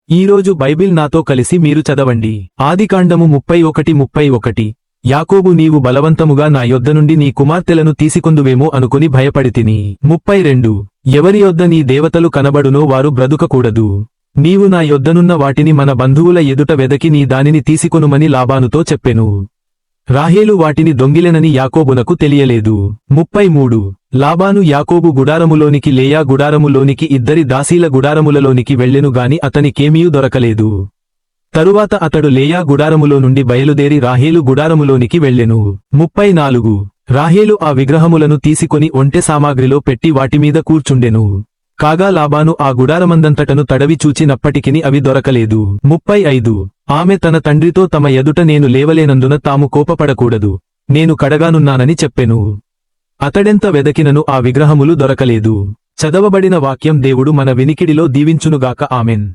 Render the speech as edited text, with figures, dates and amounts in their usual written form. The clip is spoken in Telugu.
ఈరోజు బైబిల్ నాతో కలిసి మీరు చదవండి. ఆదికాండము 31:31. యాకోబు, నీవు బలవంతముగా నా యొద్ద నుండి నీ కుమార్తెలను తీసుకొందువేమో అనుకుని భయపడితిని. 32. ఎవరి యొద్ద నీ దేవతలు కనబడునో వారు బ్రతుకకూడదు. నీవు నా యొద్దనున్న వాటిని మన బంధువుల ఎదుట వెదకి నీ దానిని తీసుకొనుమని లాబానుతో చెప్పెను. రాహేలు వాటిని దొంగిలెనని యాకోబునకు తెలియలేదు. 33. లాబాను యాకోబు గుడారములోనికి లేయా గుడారములోనికి ఇద్దరి దాసీల గుడారములలోనికి వెళ్ళెను గాని అతనికేమీయూ దొరకలేదు. తరువాత అతడు లేయా గుడారములో నుండి బయలుదేరి రాహేలు గుడారములోనికి వెళ్ళెను. 34. రాహేలు ఆ విగ్రహములను తీసుకొని ఒంటె సామాగ్రిలో పెట్టి వాటిమీద కూర్చుండెను. కాగా లాబాను ఆ గుడారమందంతటను తడవి చూచినప్పటికిని అవి దొరకలేదు. 35. ఆమె తన తండ్రితో, తమ ఎదుట నేను లేవలేనందున తాము కోపపడకూడదు, నేను కడగానున్నానని చెప్పెను. అతడెంత వెదకినను ఆ విగ్రహములు దొరకలేదు. చదవబడిన వాక్యం దేవుడు మన వినికిడిలో దీవించునుగాక. ఆమెన్.